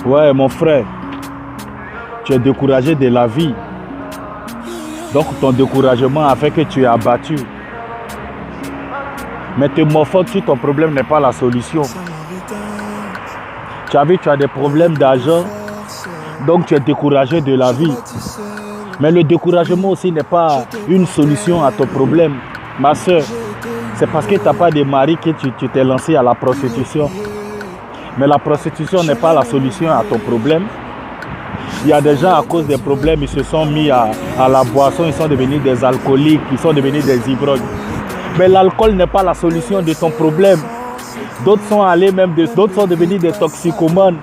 Ouais, mon frère, tu es découragé de la vie. Donc ton découragement a fait que tu es abattu. Mais te morfondre sur ton problème n'est pas la solution. Tu as vu, tu as des problèmes d'argent, donc tu es découragé de la vie. Mais le découragement aussi n'est pas une solution à ton problème. Ma soeur, c'est parce que tu n'as pas de mari que tu t'es lancé à la prostitution. Mais la prostitution n'est pas la solution à ton problème. Il y a des gens, à cause des problèmes, ils se sont mis à la boisson, ils sont devenus des alcooliques, ils sont devenus des ivrognes. Mais l'alcool n'est pas la solution de ton problème. D'autres sont allés même, d'autres sont devenus des toxicomanes.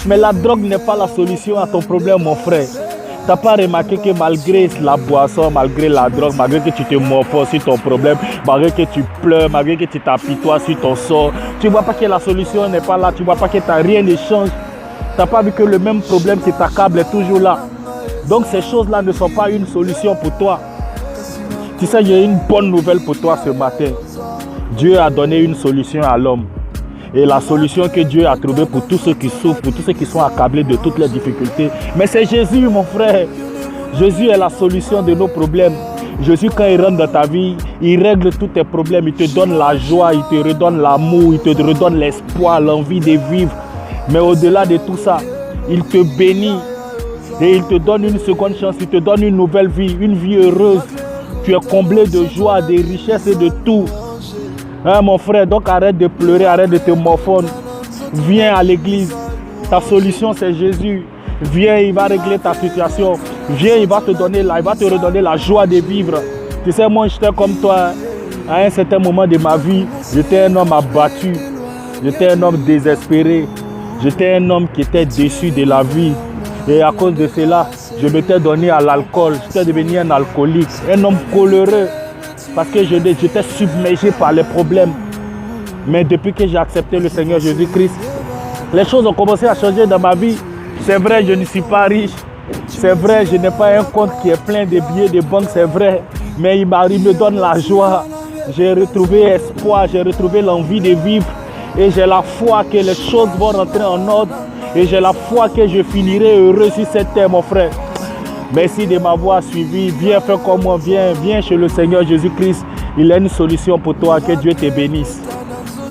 Mais la drogue n'est pas la solution à ton problème, mon frère. Tu n'as pas remarqué que malgré la boisson, malgré la drogue, malgré que tu te morfondres sur ton problème, malgré que tu pleures, malgré que tu t'apitoies sur ton sort, tu ne vois pas que la solution n'est pas là, tu ne vois pas que rien ne change. Tu n'as pas vu que le même problème qui t'accable est toujours là. Donc ces choses-là ne sont pas une solution pour toi. Tu sais, il y a une bonne nouvelle pour toi ce matin. Dieu a donné une solution à l'homme. Et la solution que Dieu a trouvée pour tous ceux qui souffrent, pour tous ceux qui sont accablés de toutes les difficultés. Mais c'est Jésus, mon frère. Jésus est la solution de nos problèmes. Jésus, quand il rentre dans ta vie, il règle tous tes problèmes. Il te donne la joie, il te redonne l'amour, il te redonne l'espoir, l'envie de vivre. Mais au-delà de tout ça, il te bénit. Et il te donne une seconde chance, il te donne une nouvelle vie, une vie heureuse. Tu es comblé de joie, de richesse et de tout. Hein, mon frère, donc arrête de pleurer, arrête de te morfondre. Viens à l'église. Ta solution, c'est Jésus. Viens, il va régler ta situation. Viens, il va te redonner la joie de vivre. Tu sais, moi, j'étais comme toi. À un certain moment de ma vie, j'étais un homme abattu. J'étais un homme désespéré. J'étais un homme qui était déçu de la vie. Et à cause de cela, je m'étais donné à l'alcool. J'étais devenu un alcoolique, un homme coléreux. Parce que j'étais submergé par les problèmes. Mais depuis que j'ai accepté le Seigneur Jésus-Christ, les choses ont commencé à changer dans ma vie. C'est vrai, je ne suis pas riche. C'est vrai, je n'ai pas un compte qui est plein de billets de banque, c'est vrai. Mais il me donne la joie. J'ai retrouvé espoir, j'ai retrouvé l'envie de vivre. Et j'ai la foi que les choses vont rentrer en ordre. Et j'ai la foi que je finirai heureux sur cette terre, mon frère. Merci de m'avoir suivi. Viens faire comme moi. Viens chez le Seigneur Jésus-Christ. Il a une solution pour toi. Que Dieu te bénisse.